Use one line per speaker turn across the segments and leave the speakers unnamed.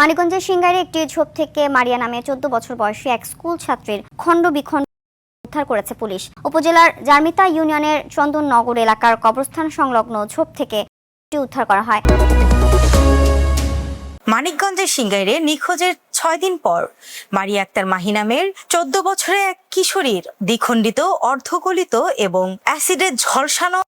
মানিকগঞ্জের সিংগাইরে একটি ঝোপ থেকে মারিয়া নামে ১৪ বছর বয়সী এক স্কুল ছাত্রীর খণ্ড-বিখণ্ড উদ্ধার করেছে পুলিশ। উপজেলার জার্মিতা ইউনিয়নের চন্দননগর এলাকার কবরস্থান সংলগ্ন ঝোপ থেকে এটি উদ্ধার করা হয়।
মানিকগঞ্জের সিংগাইরে নিখোঁজের ৬ দিন পর মারিয়া আক্তার মাহি নামের ১৪ বছরের এক কিশোরীর দ্বিখণ্ডিত, অর্ধগলিত এবং অ্যাসিডে ঝলসানো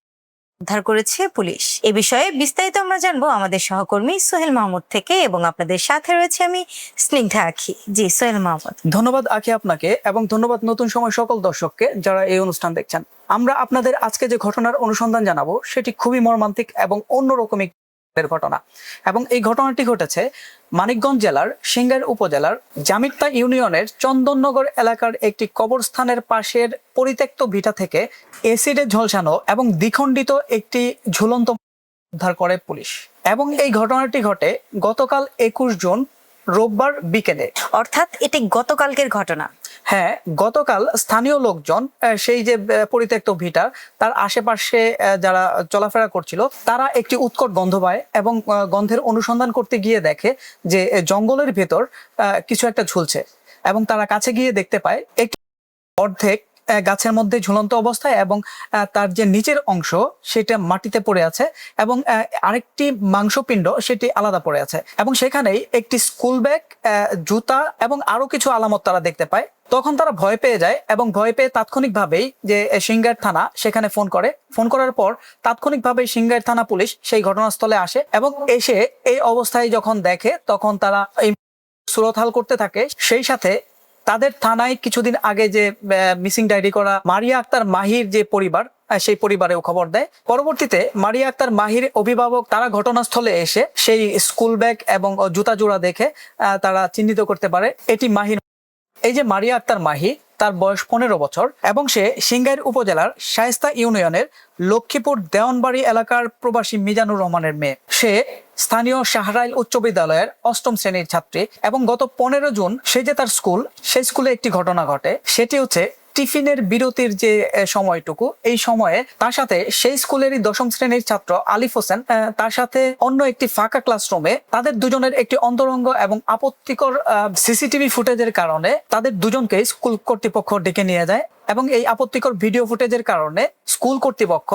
উদ্ধার করেছে পুলিশ। এ বিষয়ে বিস্তারিত আমরা জানবো আমাদের সহকর্মী সোহেল মাহমুদ থেকে, এবং আপনাদের সাথে রয়েছে আমি স্নিগ্ধা আখি। জি সোহেল মাহমুদ।
ধন্যবাদ আখি আপনাকে, এবং ধন্যবাদ নতুন সময় সকল দর্শককে যারা এই অনুষ্ঠান দেখছেন। আমরা আপনাদের আজকে যে ঘটনার অনুসন্ধান জানাবো সেটি খুবই মর্মান্তিক এবং অন্যরকম ঘটনা, এবং এই ঘটনাটি ঘটেছে মানিকগঞ্জ জেলার সিংগাইর উপজেলার জামিত্তা ইউনিয়নের চন্দননগর এলাকার একটি কবরস্থানের পাশের পরিত্যক্ত ভিটা থেকে এসিডে ঝলসানো এবং দ্বিখণ্ডিত একটি ঝুলন্ত উদ্ধার করে পুলিশ। এবং এই ঘটনাটি ঘটে গতকাল ২১ জুন রোববার বিকেলে,
অর্থাৎ এটি গতকালকের ঘটনা।
হ্যাঁ, গতকাল স্থানীয় লোকজন সেই যে পরিত্যক্ত ভিটা তার আশেপাশে যারা চলাফেরা করছিল তারা একটি উৎকট গন্ধ পায়, এবং গন্ধের অনুসন্ধান করতে গিয়ে দেখে যে জঙ্গলের ভেতর কিছু একটা ঝুলছে, এবং তারা কাছে গিয়ে দেখতে পায় একটি অর্ধেক গাছের মধ্যে ঝুলন্ত অবস্থায়, এবং তার যে নিচের অংশ সেটা মাটিতে পড়ে আছে, এবং আরেকটি মাংসপিণ্ড সেটি আলাদা পড়ে আছে, এবং সেখানেই একটি স্কুল ব্যাগ, জুতা এবং আরো কিছু আলামত তারা দেখতে পায়। তখন তারা ভয় পেয়ে যায়, এবং ভয় পেয়ে তাৎক্ষণিকভাবেই যে সিংগাইর থানা সেখানে ফোন করার পর তাৎক্ষণিকভাবে সিংগাইর থানা পুলিশ সেই ঘটনাস্থলে আসে, এবং এসে এই অবস্থায় যখন দেখে তখন তারা এই সুরতহাল করতে থাকে। সেই সাথে তাদের থানায় কিছুদিন আগে যে মিসিং ডায়েরি করা মারিয়া আক্তার মাহির যে পরিবার, সেই পরিবারেও খবর দেয়। পরবর্তীতে মারিয়া আক্তার মাহির অভিভাবক তারা ঘটনাস্থলে এসে সেই স্কুল ব্যাগ এবং জুতা জোড়া দেখে তারা চিহ্নিত করতে পারে এটি মাহির। এই যে মারিয়া আক্তার মাহি, তার বয়স ১৫ বছর, এবং সে সিংগাইর উপজেলার শায়েস্তা ইউনিয়নের লক্ষ্মীপুর দেওয়ানবাড়ি এলাকার প্রবাসী মিজানুর রহমানের মেয়ে। সে স্থানীয় শাহরাইল উচ্চ বিদ্যালয়ের ৮ম শ্রেণীর ছাত্রী, এবং গত ১৫ জুন সে যে তার স্কুল, সেই স্কুলে একটি ঘটনা ঘটে। সেটি হচ্ছে টিফিনের বিরতির যে সময়টুকু, এই সময়ে তার সাথে সেই স্কুলেরই ১০ম শ্রেণীর ছাত্র আলিফ হোসেন, তার সাথে অন্য একটি ফাঁকা ক্লাসরুমে তাদের দুজনের একটি অন্তরঙ্গ এবং আপত্তিকর সিসিটিভি ফুটেজের কারণে তাদের দুজনকে স্কুল কর্তৃপক্ষ ডেকে নিয়ে যায়, এবং এই আপত্তিকর ভিডিও ফুটেজের কারণে স্কুল কর্তৃপক্ষ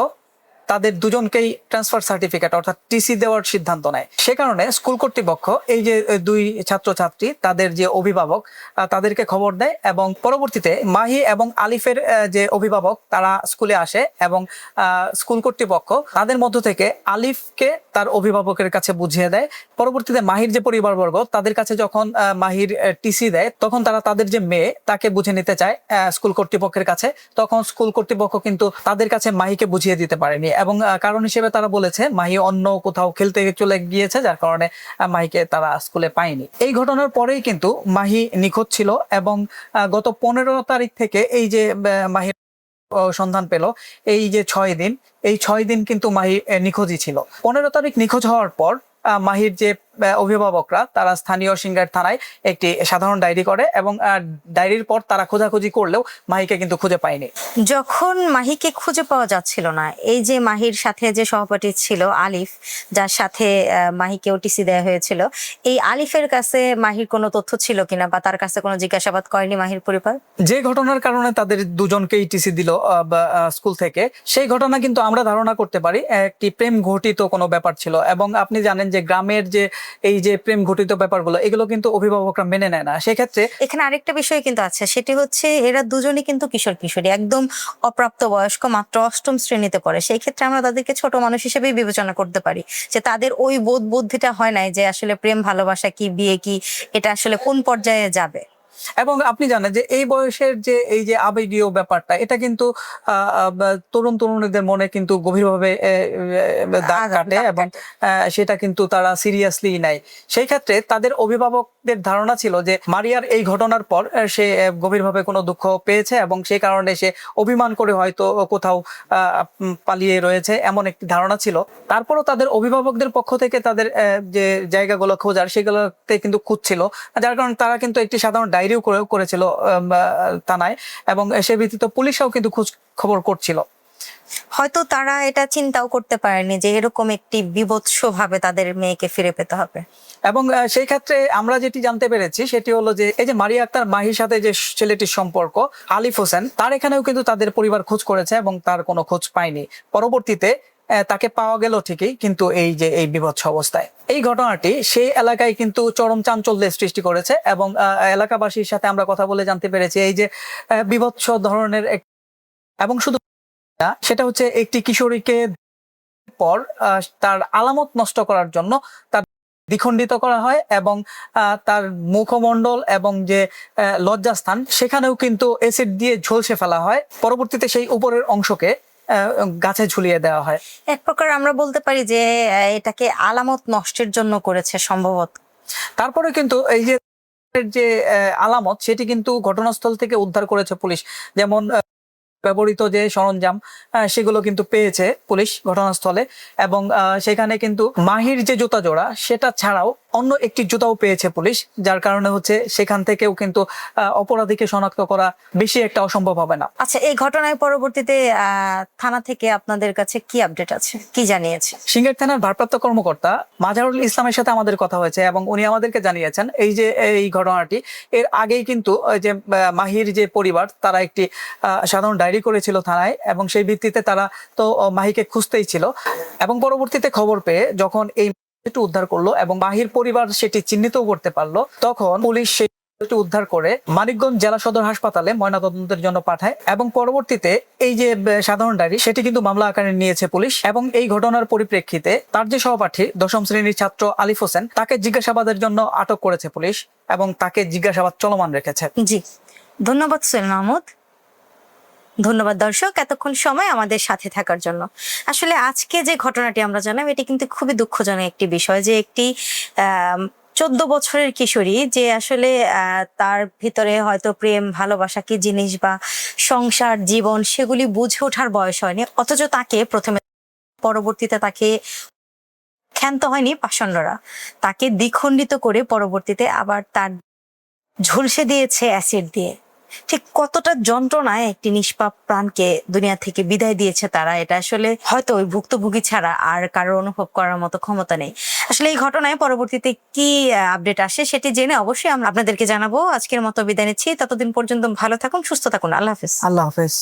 তাদের দুজনকেই ট্রান্সফার সার্টিফিকেট অর্থাৎ টিসি দেওয়ার সিদ্ধান্ত নেয়। সে কারণে স্কুল কর্তৃপক্ষ এই যে দুই ছাত্রছাত্রী, তাদের যে অভিভাবক, তাদেরকে খবর দেয়, এবং পরবর্তীতে মাহি এবং আলিফের যে অভিভাবক তারা স্কুলে আসে, এবং স্কুল কর্তৃপক্ষ তাদের মধ্য থেকে আলিফকে তার অভিভাবকের কাছে বুঝিয়ে দেয়। পরবর্তীতে মাহির যে পরিবারবর্গ তাদের কাছে যখন মাহির টিসি দেয়, তখন তারা তাদের যে মেয়ে তাকে বুঝে নিতে চায় স্কুল কর্তৃপক্ষের কাছে। তখন স্কুল কর্তৃপক্ষ কিন্তু তাদের কাছে মাহিকে বুঝিয়ে দিতে পারেনি, এবং কারণ হিসেবে তারা বলেছে মাহি অন্য কোথাও খেলতে চলে গিয়েছে, যার কারণে মাহিকে তারা স্কুলে পায়নি। এই ঘটনার পরেই কিন্তু মাহি নিখোঁজ ছিল, এবং গত ১৫ তারিখ থেকে এই যে মাহির সন্ধান পেল এই যে ৬ দিন, এই ৬ দিন কিন্তু মাহি নিখোঁজই ছিল। ১৫ তারিখ নিখোঁজ হওয়ার পর মাহির যে অভিভাবকরা তারা স্থানীয় সিংগাইর থানায় একটি সাধারণ ডায়েরি করে, এবং ডায়েরির পর তারা খোঁজাখুঁজি করলেও মাহিকে কিন্তু খুঁজে পায়নি।
যখন মাহিকে খুঁজে পাওয়া যাচ্ছিল না, এই যে মাহির সাথে যে সহপাঠী ছিল আলিফ, যার সাথে মাহিকে ওটিসি দেওয়া হয়েছিল, এই আলিফের কাছে মাহির কোনো তথ্য ছিল কিনা, বা তার কাছে কোনো জিজ্ঞাসাবাদ করেনি মাহির পরিবার?
যে ঘটনার কারণে তাদের দুজনকেই টিসি দিল স্কুল থেকে, সেই ঘটনা কিন্তু আমরা ধারণা করতে পারি একটি প্রেম ঘটিত কোনো ব্যাপার ছিল। এবং আপনি জানেন যে গ্রামের যে এই যে প্রেম ঘটিত ব্যাপারগুলো, এগুলো কিন্তু অভিভাবকরা মেনে নেয় না। সেক্ষেত্রে
এখানে আরেকটা বিষয় কিন্তু আছে, সেটি হচ্ছে এরা দুজনই কিন্তু কিশোর কিশোরী, একদম অপ্রাপ্ত বয়স্ক, মাত্র ৮ম শ্রেণীতে পড়ে। সেই ক্ষেত্রে আমরা তাদেরকে ছোট মানুষ হিসেবেই বিবেচনা করতে পারি, যে তাদের ওই বোধ বুদ্ধিটা হয় নাই যে আসলে প্রেম ভালোবাসা কি, বিয়ে কি, এটা আসলে কোন পর্যায়ে যাবে।
এবং আপনি জানেন যে এই বয়সের যে এই যে আবেগীয় ব্যাপারটা, এটা কিন্তু তরুণ তরুণীদের মনে কিন্তু গভীরভাবে দাগ কাটে, এবং সেটা কিন্তু তারা সিরিয়াসলি নেয়। সেই ক্ষেত্রে তাদের অভিভাবকদের ধারণা ছিল যে মারিয়ার এই ঘটনার পর সে গভীরভাবে কোনো দুঃখ পেয়েছে, এবং সেই কারণে সে অভিমান করে হয়তো কোথাও পালিয়ে রয়েছে, এমন একটি ধারণা ছিল। তারপরও তাদের অভিভাবকদের পক্ষ থেকে তাদের যে জায়গাগুলো খোঁজার, সেগুলোতে কিন্তু খুঁজছিল, যার কারণে তারা কিন্তু একটি সাধারণ ডায়েরিও করেছিল থানায়, এবং সে ভিত্তিতে পুলিশও কিন্তু খোঁজ খবর করছিল।
হয়তো তারা এটা চিন্তাও করতে পারেনি যে এরকম একটি বিভৎস ভাবে তাদের মেয়েকে ফিরে পেতে হবে।
এবং সেই ক্ষেত্রে আমরা যেটি জানতে পেরেছি সেটি হলো যে এই যে মারিয়া আক্তার মাহির সাথে যে ছেলেটির সম্পর্ক আলিফ হোসেন, তার এখানেও কিন্তু তাদের পরিবার খোঁজ করেছে এবং তার কোনো খোঁজ পায়নি। পরবর্তীতে তাকে পাওয়া গেল ঠিকই, কিন্তু এই যে এই বিভৎস অবস্থায়, এই ঘটনাটি সেই এলাকায় কিন্তু চরম চাঞ্চল্যের সৃষ্টি করেছে। এবং এলাকাবাসীর সাথে আমরা কথা বলে জানতে পেরেছি এই যে বিভৎস ধরনের এবং শুধু না, সেটা হচ্ছে একটি কিশোরীকে পর তার আলামত নষ্ট করার জন্য তার দ্বিখণ্ডিত করা হয় এবং তার মুখমণ্ডল এবং যে লজ্জাস্থান সেখানেও কিন্তু অ্যাসিড দিয়ে ঝলসে ফেলা হয়। পরবর্তীতে সেই উপরের অংশকে গাছে ঝুলিয়ে দেওয়া হয়।
এক প্রকার আমরা বলতে পারি যে এটাকে আলামত নষ্টের জন্য করেছে সম্ভবত।
তারপরে কিন্তু এই যে যে আলামত সেটি কিন্তু ঘটনাস্থল থেকে উদ্ধার করেছে পুলিশ, যেমন ব্যবহৃত যে সরঞ্জাম সেগুলো কিন্তু পেয়েছে পুলিশ ঘটনাস্থলে। এবং সেখানে কিন্তু মাহির যে জুতা জোড়া সেটা ছাড়াও অন্য একটি জুতাও পেয়েছে পুলিশ, যার কারণে হচ্ছে সেখান থেকেও কিন্তু অপরাধীকে শনাক্ত করা বেশি একটা অসম্ভব হবে না।
আচ্ছা, এই ঘটনায় পরবর্তীতে থানা থেকে আপনাদের কাছে কি আপডেট আছে, কি জানিয়েছে?
সিঙ্গাইর থানার ভারপ্রাপ্ত কর্মকর্তা মাজারুল ইসলামের সাথে আমাদের কথা হয়েছে এবং উনি আমাদেরকে জানিয়েছেন এই যে এই ঘটনাটি এর আগেই কিন্তু যে মাহির যে পরিবার তারা একটি সাধারণ ডায়েরি করেছিল থানায়, এবং সেই ভিত্তিতে তারা তো মাহিকে খুঁজতেই ছিল। এবং পরবর্তীতে খবর পেয়ে যখন এই উদ্ধার করলো এবং মাহির পরিবার সেটি চিহ্নিত করতে পারলো, তখন পুলিশ সেই উদ্ধার করে মানিকগঞ্জ জেলা সদর হাসপাতালে ময়নাতদন্তের জন্য পাঠায়। এবং পরবর্তীতে এই যে সাধারণ ডায়েরি সেটি কিন্তু মামলা আকারে নিয়েছে পুলিশ। এবং এই ঘটনার পরিপ্রেক্ষিতে তার যে সহপাঠী ১০ম শ্রেণীর ছাত্র আলিফ হোসেন, তাকে জিজ্ঞাসাবাদের জন্য আটক করেছে পুলিশ এবং তাকে জিজ্ঞাসাবাদ চলমান রেখেছে।
জি, ধন্যবাদ সোহেল মাহমুদ। ধন্যবাদ দর্শক এতক্ষণ সময় আমাদের সাথে থাকার জন্য। আসলে আজকে যে ঘটনাটি আমরা জানলাম এটি কিন্তু খুবই দুঃখজনক একটি বিষয়, যে একটি 14 বছরের কিশোরী যে আসলে তার ভিতরে হয়তো প্রেম ভালোবাসা কি জিনিস বা সংসার জীবন সেগুলি বুঝে ওঠার বয়স হয়নি, অথচ তাকে প্রথমে পরবর্তীতে তাকে ক্ষান্ত হয়নি পাষণ্ডরা, তাকে দ্বিখণ্ডিত করে পরবর্তীতে আবার তার ঝলসে দিয়েছে অ্যাসিড দিয়ে। ঠিক কতটা যন্ত্রণায় একটি নিষ্পাপ প্রাণকে দুনিয়া থেকে বিদায় দিয়েছে তারা, এটা আসলে হয়তো ওই ভুক্তভোগী ছাড়া আর কারো অনুভব করার মতো ক্ষমতা নেই। আসলে এই ঘটনায় পরবর্তীতে কি আপডেট আসে সেটি জেনে অবশ্যই আমরা আপনাদেরকে জানাবো। আজকের মতো বিদায় নিচ্ছি, ততদিন পর্যন্ত ভালো থাকুন, সুস্থ থাকুন, আল্লাহ হাফেজ।
আল্লাহ হাফেজ।